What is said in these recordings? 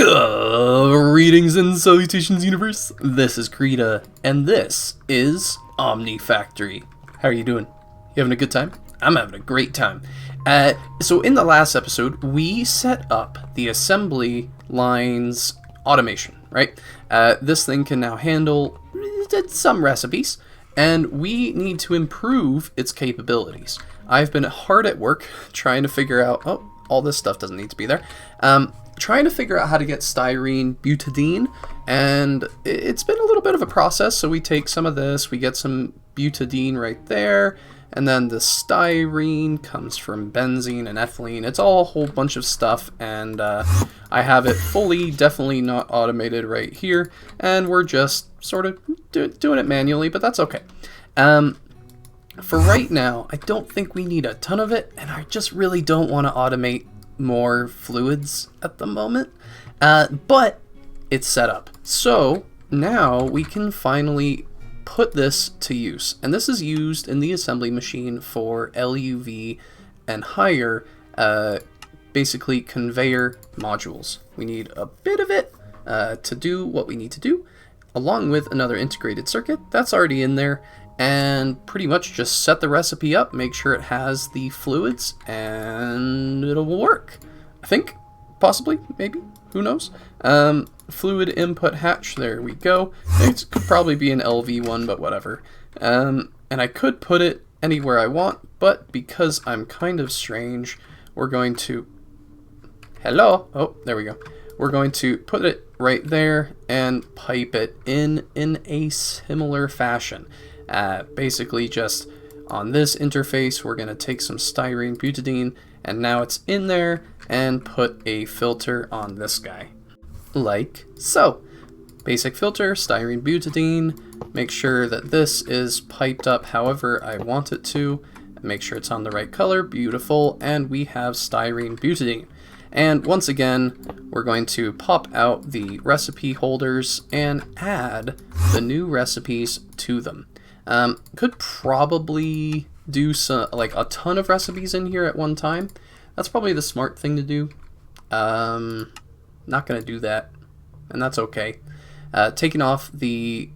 Greetings and salutations, universe. This is Creeta, and this is Omnifactory. How are you doing? You having a good time? I'm having a great time. So in the last episode, we set up the assembly lines automation, right? This thing can now handle some recipes, and we need to improve its capabilities. I've been hard at work trying to figure out... Oh, all this stuff doesn't need to be there. Trying to figure out how to get styrene butadiene, and it's been a little bit of a process. So we take some of this, we get some butadiene right there, and then the styrene comes from benzene and ethylene. It's all a whole bunch of stuff, and I have it fully, definitely not automated right here, and we're just sort of doing it manually, but that's okay. For right now, I don't think we need a ton of it, and I just really don't want to automate more fluids at the moment, but it's set up. So now we can finally put this to use, and this is used in the assembly machine for LUV and higher, basically conveyor modules. We need a bit of it to do what we need to do, along with another integrated circuit that's already in there, and pretty much just set the recipe up, make sure it has the fluids, and it'll work. I think, possibly, maybe, who knows? Fluid input hatch, there we go. It could probably be an LV one, but whatever. And I could put it anywhere I want, but because I'm kind of strange, we're going to... Hello? Oh, there we go. We're going to put it right there and pipe it in a similar fashion. Basically just on this interface, we're going to take some styrene butadiene, and now it's in there, and put a filter on this guy. Like so. Basic filter, styrene butadiene, make sure that this is piped up however I want it to, make sure it's on the right color, beautiful, and we have styrene butadiene. And once again, we're going to pop out the recipe holders and add the new recipes to them. Could probably do some, like a ton of recipes in here at one time. That's probably the smart thing to do. Not gonna do that, and that's okay. Taking off the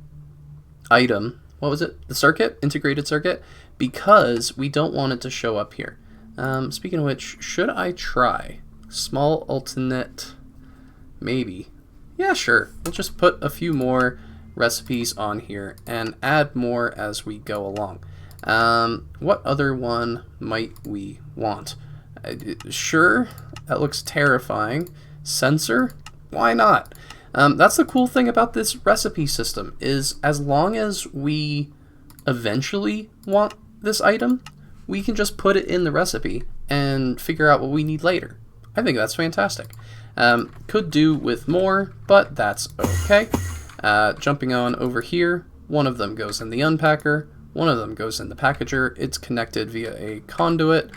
item, what was it? The circuit, integrated circuit, because we don't want it to show up here. Speaking of which, should I try small alternate? Maybe. Yeah, sure. We'll just put a few more recipes on here and add more as we go along. What other one might we want? Sure, that looks terrifying. Sensor? Why not? That's the cool thing about this recipe system, is as long as we eventually want this item, we can just put it in the recipe and figure out what we need later. I think that's fantastic. Could do with more, but that's okay. Jumping on over here, one of them goes in the unpacker, one of them goes in the packager. It's connected via a conduit,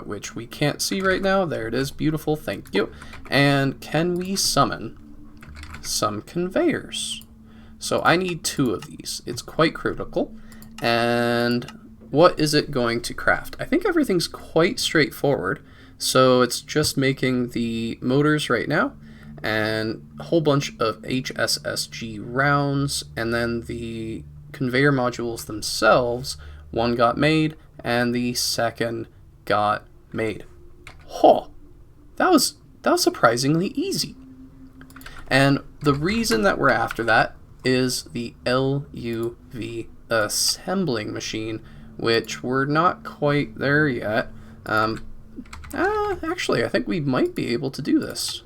which we can't see right now. There it is, beautiful, thank you. And can we summon some conveyors? So I need 2 of these. It's quite critical. And what is it going to craft? I think everything's quite straightforward. So it's just making the motors right now, and a whole bunch of HSSG rounds, and then the conveyor modules themselves, one got made, and the second got made. Oh, that was surprisingly easy. And the reason that we're after that is the LUV assembling machine, which we're not quite there yet. Actually, I think we might be able to do this.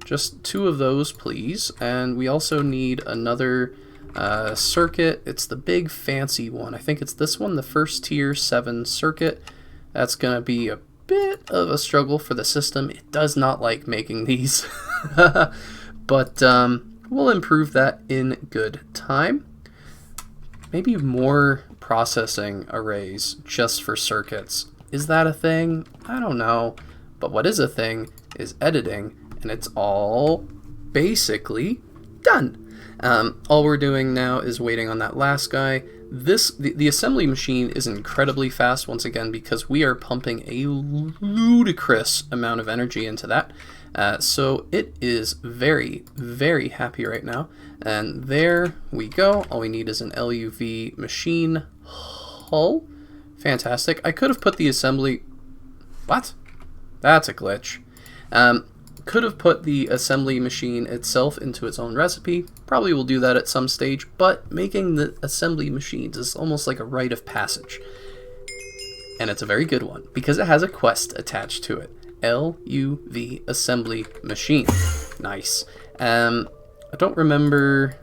Just 2 of those, please. And we also need another circuit. It's the big fancy one. I think it's this one, the first tier 7 circuit. That's going to be a bit of a struggle for the system. It does not like making these. But we'll improve that in good time. Maybe more processing arrays just for circuits. Is that a thing? I don't know. But what is a thing is editing, and it's all basically done. All we're doing now is waiting on that last guy. The assembly machine is incredibly fast once again because we are pumping a ludicrous amount of energy into that. So it is very, very happy right now. And there we go. All we need is an LUV machine hull. Fantastic. I could have put the assembly... What? That's a glitch. Could have put the assembly machine itself into its own recipe. Probably will do that at some stage, but making the assembly machines is almost like a rite of passage. And it's a very good one, because it has a quest attached to it. LUV assembly machine. Nice. I don't remember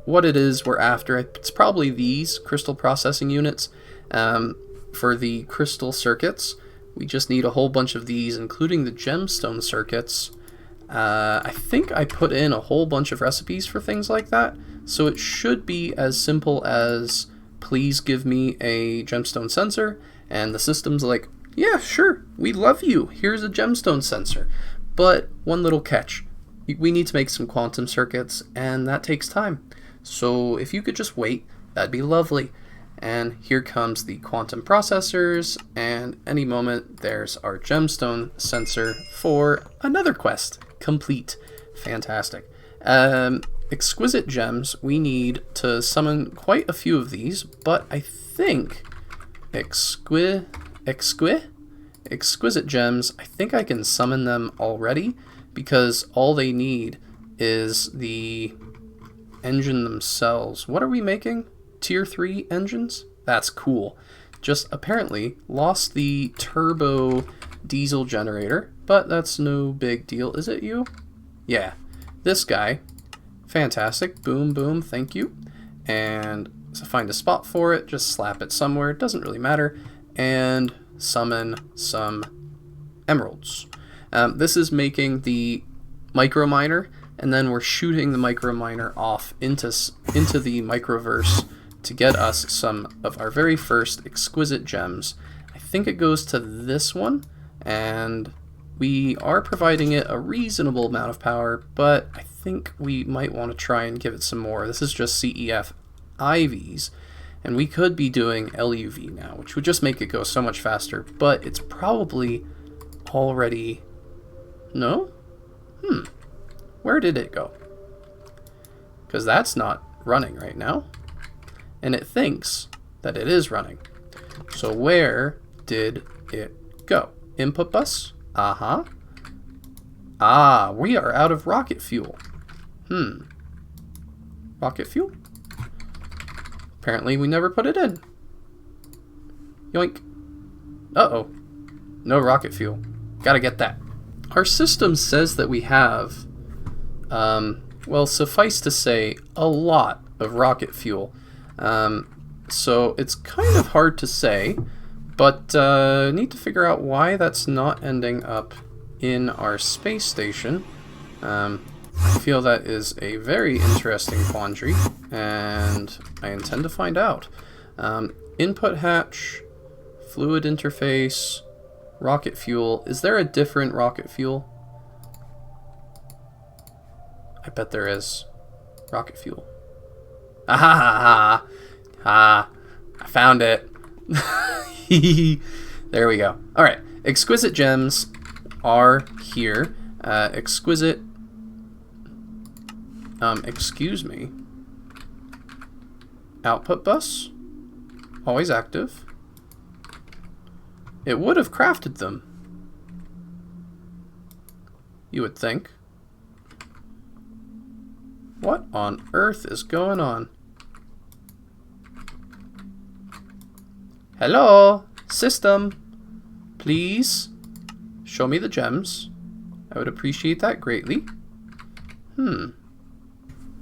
what it is we're after. It's probably these crystal processing units. For the crystal circuits, we just need a whole bunch of these, including the gemstone circuits. I think I put in a whole bunch of recipes for things like that, so it should be as simple as, please give me a gemstone sensor, and the system's like, yeah, sure, we love you, here's a gemstone sensor. But one little catch, we need to make some quantum circuits, and that takes time. So if you could just wait, that'd be lovely. And here comes the quantum processors, and any moment there's our gemstone sensor for another quest complete. Fantastic. Exquisite gems, we need to summon quite a few of these, but I think exquisite gems, I think I can summon them already, because all they need is the engine themselves. What are we making? Tier 3 engines? That's cool. Just apparently lost the turbo diesel generator, but that's no big deal. Is it you? Yeah. This guy. Fantastic. Boom, boom, thank you. And so find a spot for it, just slap it somewhere, it doesn't really matter, and summon some emeralds. This is making the micro miner, and then we're shooting the micro miner off into the microverse to get us some of our very first exquisite gems. I think it goes to this one, and we are providing it a reasonable amount of power, but I think we might want to try and give it some more. This is just CEF IVs, and we could be doing LUV now, which would just make it go so much faster, but it's probably already... No? Where did it go? Because that's not running right now. And it thinks that it is running. So where did it go? Input bus? Ah, we are out of rocket fuel. Rocket fuel? Apparently we never put it in. Yoink. Uh-oh. No rocket fuel. Gotta get that. Our system says that we have, well, suffice to say, a lot of rocket fuel. So it's kind of hard to say, but need to figure out why that's not ending up in our space station. I feel that is a very interesting quandary, and I intend to find out. Input hatch, fluid interface, rocket fuel. Is there a different rocket fuel? I bet there is. Rocket fuel. I found it. There we go. Alright, exquisite gems are here. Exquisite... excuse me. Output bus? Always active. It would have crafted them. You would think. What on earth is going on? Hello, system. Please show me the gems. I would appreciate that greatly.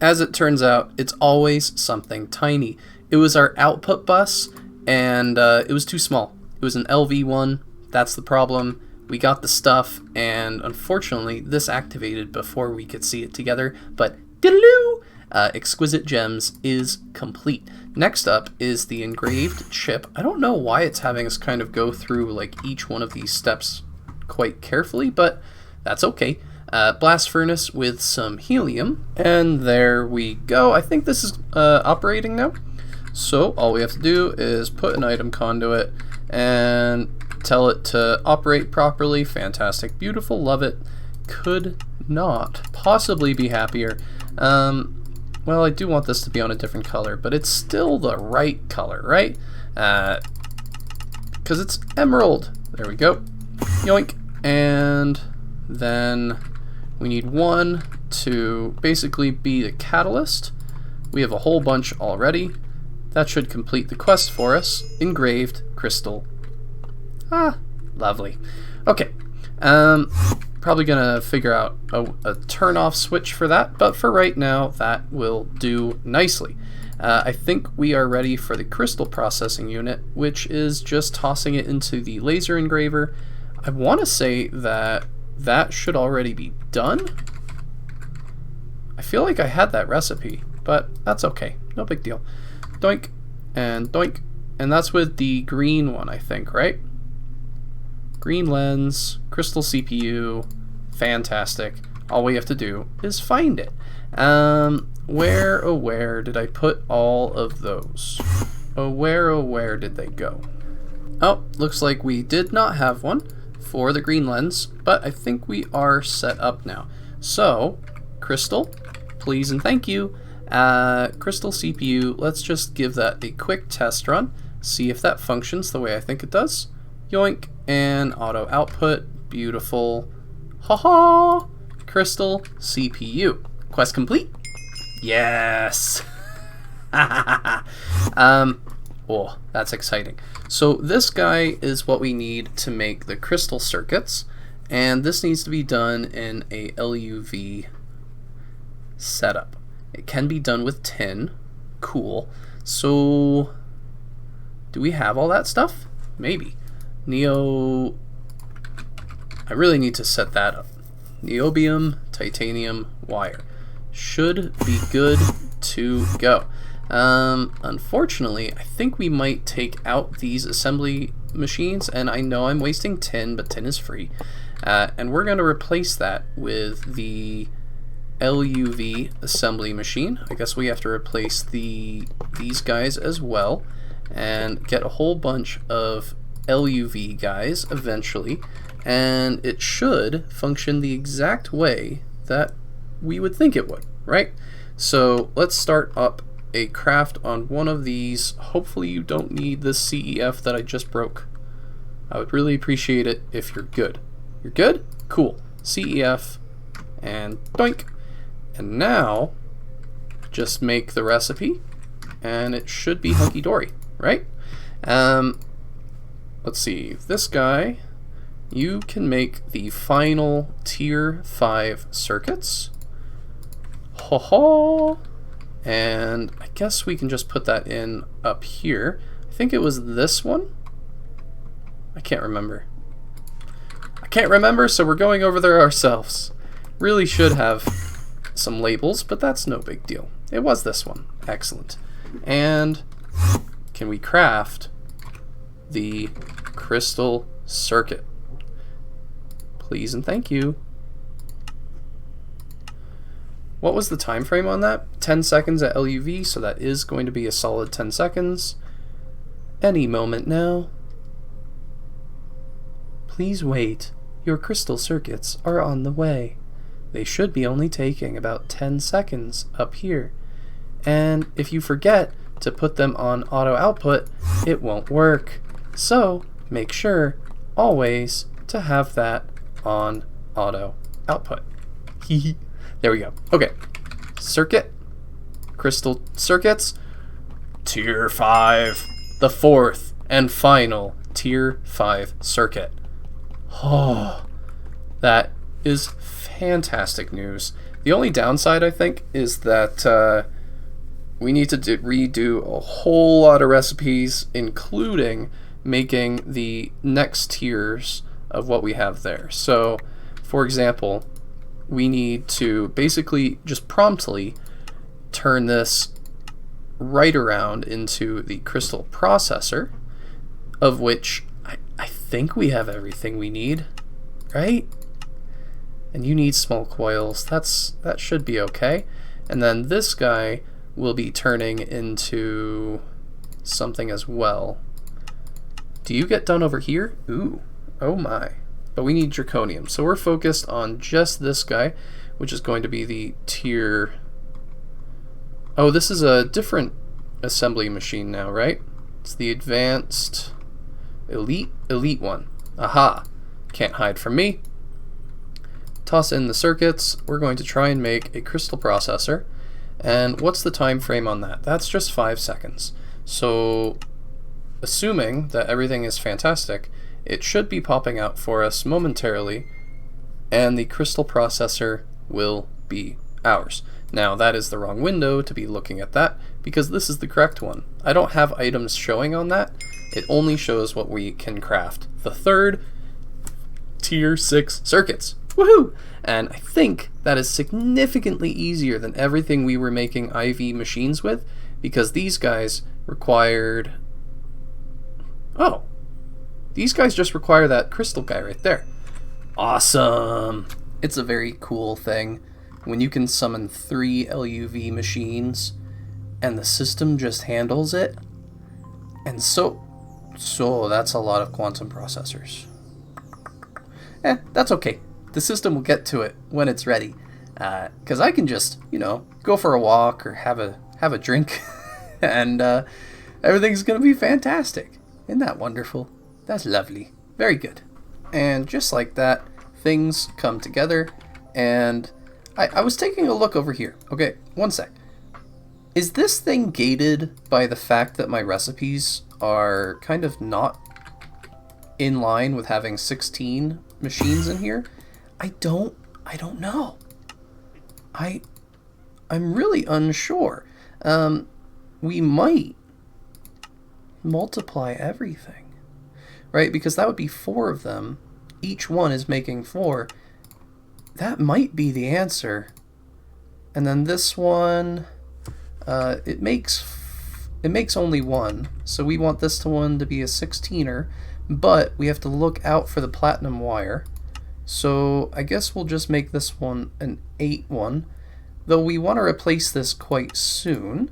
As it turns out, it's always something tiny. It was our output bus, and it was too small. It was an LV1. That's the problem. We got the stuff, and unfortunately, this activated before we could see it together. But diddle-oo! Exquisite Gems is complete. Next up is the Engraved Chip. I don't know why it's having us kind of go through like each one of these steps quite carefully, but that's okay. Blast furnace with some helium, and there we go. I think this is operating now. So all we have to do is put an item conduit and tell it to operate properly. Fantastic, beautiful, love it. could not possibly be happier. Well, I do want this to be on a different color, but it's still the right color, right? Because it's emerald. There we go. Yoink. And then we need one to basically be the catalyst. We have a whole bunch already. That should complete the quest for us. Engraved crystal. Ah, lovely. Okay. Probably gonna figure out a turn-off switch for that, but for right now, that will do nicely. I think we are ready for the crystal processing unit, which is just tossing it into the laser engraver. I want to say that that should already be done. I feel like I had that recipe, but that's okay. No big deal. Doink and doink. And that's with the green one, I think, right? Green lens, crystal CPU, fantastic. All we have to do is find it. Where, oh where did I put all of those? Oh where did they go? Oh, looks like we did not have one for the green lens, but I think we are set up now. So, crystal, please and thank you. Crystal CPU, let's just give that a quick test run, see if that functions the way I think it does. Yoink, and auto output, beautiful. Haha! Crystal CPU. Quest complete? Yes! Oh, that's exciting. So this guy is what we need to make the crystal circuits, and this needs to be done in a LUV setup. It can be done with tin. Cool. So, do we have all that stuff? Maybe. I really need to set that up. Niobium, titanium, wire. Should be good to go. Unfortunately, I think we might take out these assembly machines, and I know I'm wasting tin, but tin is free. And we're going to replace that with the LUV assembly machine. I guess we have to replace these guys as well, and get a whole bunch of LUV guys eventually, and it should function the exact way that we would think it would, right? So let's start up a craft on one of these. Hopefully you don't need this CEF that I just broke. I would really appreciate it if you're good. You're good? Cool. CEF and doink. And now just make the recipe and it should be hunky-dory, right? Let's see, this guy, you can make the final tier 5 circuits. Ho ho! And I guess we can just put that in up here. I think it was this one. I can't remember. So we're going over there ourselves. Really should have some labels, but that's no big deal. It was this one. Excellent. And can we craft the crystal circuit? Please and thank you. What was the time frame on that? 10 seconds at LUV, so that is going to be a solid 10 seconds. Any moment now. Please wait. Your crystal circuits are on the way. They should be only taking about 10 seconds up here. And if you forget to put them on auto output, it won't work. So make sure always to have that on auto output. There we go. Okay. Circuit. Crystal circuits. Tier 5. The fourth and final tier 5 circuit. Oh, that is fantastic news. The only downside, I think, is that we need to redo a whole lot of recipes, including making the next tiers of what we have there. So, for example, we need to basically just promptly turn this right around into the crystal processor, of which I think we have everything we need, right? And you need small coils. That should be okay. And then this guy will be turning into something as well. Do you get done over here? Ooh, oh my. but we need zirconium. So we're focused on just this guy, which is going to be the tier... Oh, this is a different assembly machine now, right? It's the advanced elite one. Aha! Can't hide from me. Toss in the circuits. We're going to try and make a crystal processor. And what's the time frame on that? That's just 5 seconds. So, assuming that everything is fantastic, it should be popping out for us momentarily, and the crystal processor will be ours. Now, that is the wrong window to be looking at that, because this is the correct one. I don't have items showing on that. It only shows what we can craft. The third tier 6 circuits. Woohoo! And I think that is significantly easier than everything we were making IV machines with, because these guys required... Oh! These guys just require that crystal guy right there. Awesome! It's a very cool thing when you can summon 3 LUV machines and the system just handles it. And so that's a lot of quantum processors. That's okay. The system will get to it when it's ready. Because I can just, go for a walk or have a drink and everything's going to be fantastic. Isn't that wonderful? That's lovely. Very good. And just like that, things come together. And I was taking a look over here. Okay, one sec. Is this thing gated by the fact that my recipes are kind of not in line with having 16 machines in here? I don't know. I'm really unsure. We might multiply everything, right? Because that would be 4 of them. Each one is making 4. That might be the answer. And then this one, it makes only 1. So we want this one to be a 16er, but we have to look out for the platinum wire. So I guess we'll just make this one an 8 one, though we want to replace this quite soon.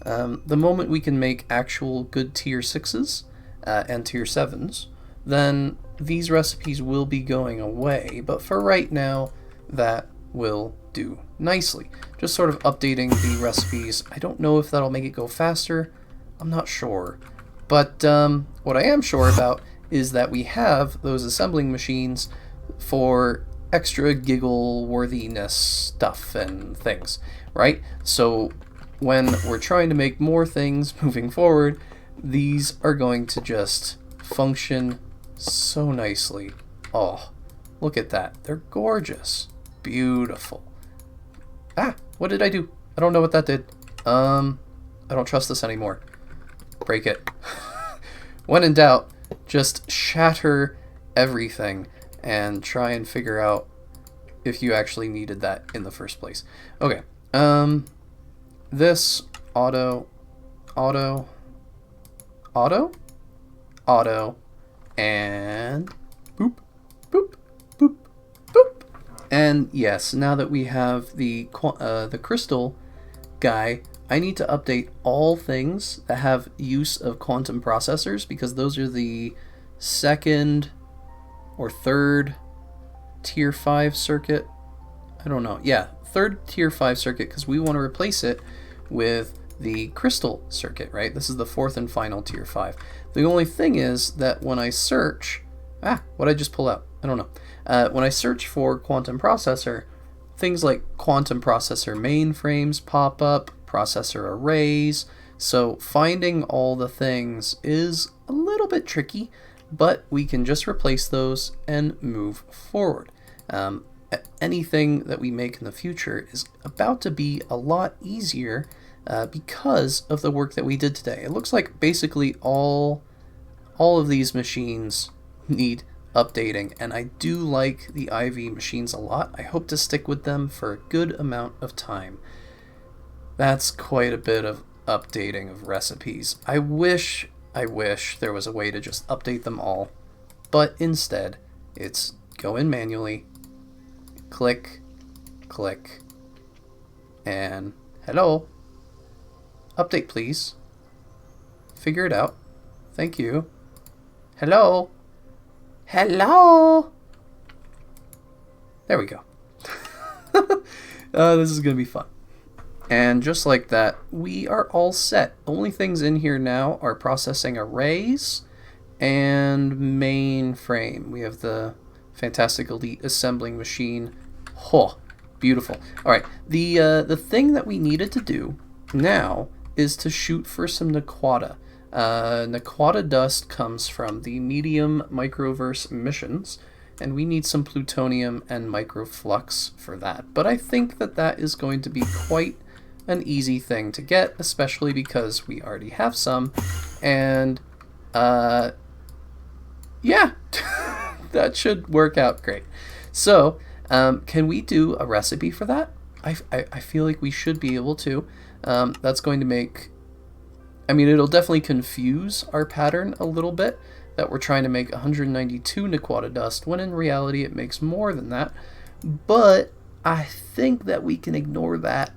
The moment we can make actual good tier 6s and tier 7s, then these recipes will be going away, but for right now, that will do nicely. Just sort of updating the recipes. I don't know if that'll make it go faster. I'm not sure. But what I am sure about is that we have those assembling machines for extra giggle-worthiness stuff and things, right? So when we're trying to make more things moving forward, these are going to just function so nicely. Oh, look at that. They're gorgeous. Beautiful. Ah, what did I do? I don't know what that did. I don't trust this anymore. Break it. When in doubt, just shatter everything and try and figure out if you actually needed that in the first place. Okay. This auto, and boop, boop, boop, boop. And yes, now that we have the crystal guy, I need to update all things that have use of quantum processors, because those are the 2nd or 3rd tier 5 circuit. I don't know. Yeah, 3rd tier 5 circuit, because we want to replace it with the crystal circuit, right? This is the 4th and final tier 5. The only thing is that when I search... what did I just pull out? I don't know. When I search for quantum processor, things like quantum processor mainframes pop up, processor arrays, so finding all the things is a little bit tricky, but we can just replace those and move forward. Anything that we make in the future is about to be a lot easier because of the work that we did today. It looks like basically all of these machines need updating, and I do like the IV machines a lot. I hope to stick with them for a good amount of time. That's quite a bit of updating of recipes. I wish there was a way to just update them all, but instead it's go in manually, click, click, and hello, update please, figure it out, thank you, hello, There we go. This is going to be fun. And just like that, we are all set. Only things in here now are processing arrays and mainframe. We have the Fantastic Elite assembling machine. Oh, beautiful. All right, the thing that we needed to do now is to shoot for some Naquadah. Naquadah dust comes from the medium microverse emissions, and we need some plutonium and microflux for that. But I think that that is going to be quite an easy thing to get, especially because we already have some, and yeah, that should work out great. So can we do a recipe for that? I feel like we should be able to. That's going to make, I mean, it'll definitely confuse our pattern a little bit, that we're trying to make 192 Naquadah dust, when in reality it makes more than that. But I think that we can ignore that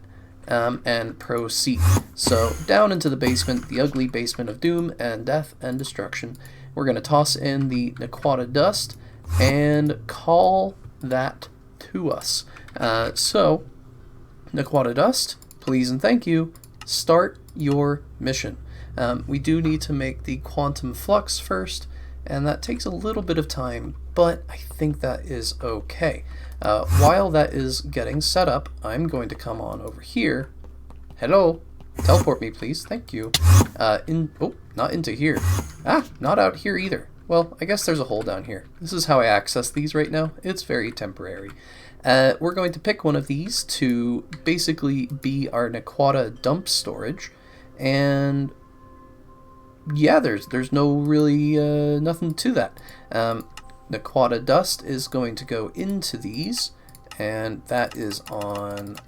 and proceed. So down into the basement, the ugly basement of doom and death and destruction. We're going to toss in the Naquadah dust and call that to us. So Naquadah dust, please and thank you, start your mission. We do need to make the quantum flux first, and that takes a little bit of time, but I think that is okay. While that is getting set up, I'm going to come on over here. Hello, teleport me please, thank you. Oh, not into here. Not out here either. Well, I guess there's a hole down here. This is how I access these right now. It's very temporary. We're going to pick one of these to basically be our Naquadah dump storage, and yeah, there's no really nothing to that. Naquadah dust is going to go into these, and that is on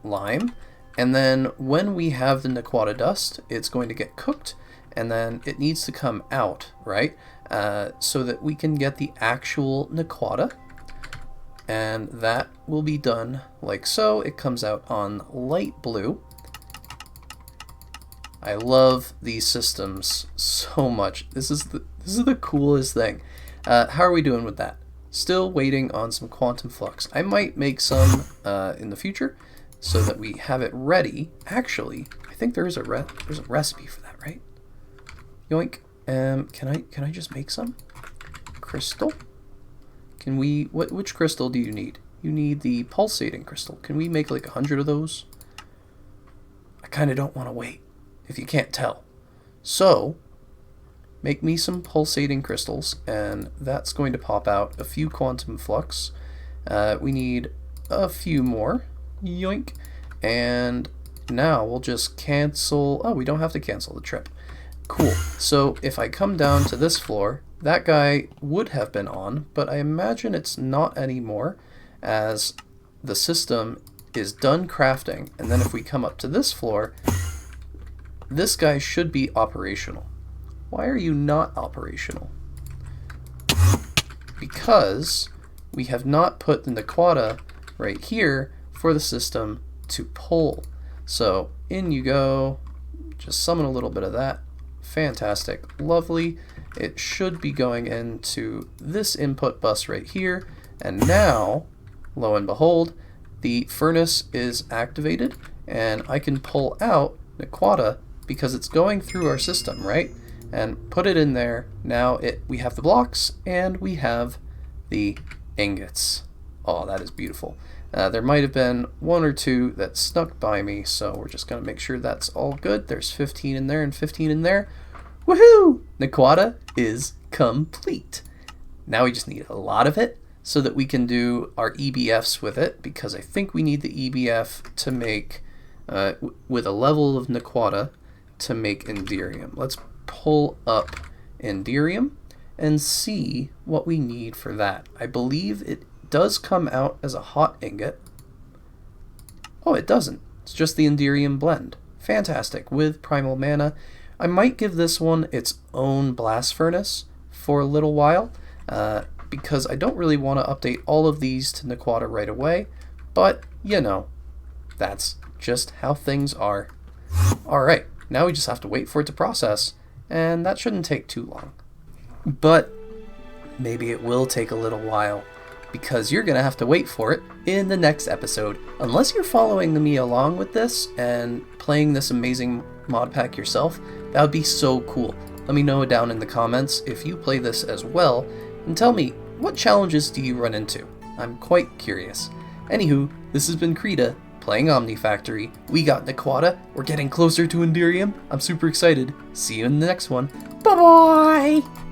lime. And then when we have the Naquadah dust, it's going to get cooked, and then it needs to come out, right? So that we can get the actual Naquadah, and that will be done like so. It comes out on light blue. I love these systems so much. This is the coolest thing. How are we doing with that? Still waiting on some quantum flux. I might make some in the future so that we have it ready. Actually, I think there's a recipe for that, right? Yoink. Can I just make some? Crystal? Can we, which crystal do you need? You need the pulsating crystal. Can we make like 100 of those? I kind of don't want to wait, if you can't tell. So, make me some pulsating crystals, and that's going to pop out a few quantum flux. We need a few more. Yoink. And now we'll just cancel. Oh, we don't have to cancel the trip. Cool. So if I come down to this floor, that guy would have been on, but I imagine it's not anymore, as the system is done crafting. And then if we come up to this floor, this guy should be operational. Why are you not operational? Because we have not put the Naquadah right here for the system to pull. So in you go, just summon a little bit of that. Fantastic, lovely. It should be going into this input bus right here, and now, lo and behold, the furnace is activated, and I can pull out Naquadah because it's going through our system, right? And put it in there. Now we have the blocks and we have the ingots. Oh, that is beautiful. There might have been one or two that snuck by me, so we're just going to make sure that's all good. There's 15 in there and 15 in there. Woohoo! Naquadah is complete. Now we just need a lot of it so that we can do our EBFs with it, because I think we need the EBF to make, with a level of Naquadah, to make Enderium. Let's pull up Enderium and see what we need for that. I believe it does come out as a hot ingot. Oh, it doesn't. It's just the Enderium blend. Fantastic, with primal mana. I might give this one its own blast furnace for a little while, because I don't really want to update all of these to Naquadah right away, but, you know, that's just how things are. Alright, now we just have to wait for it to process, and that shouldn't take too long. But maybe it will take a little while. because you're going to have to wait for it in the next episode. Unless you're following me along with this and playing this amazing mod pack yourself, that would be so cool. Let me know down in the comments if you play this as well, and tell me, what challenges do you run into? I'm quite curious. Anywho, this has been Creeta, playing Omnifactory. We got Naquadah, we're getting closer to Enderium. I'm super excited. See you in the next one. Bye-bye!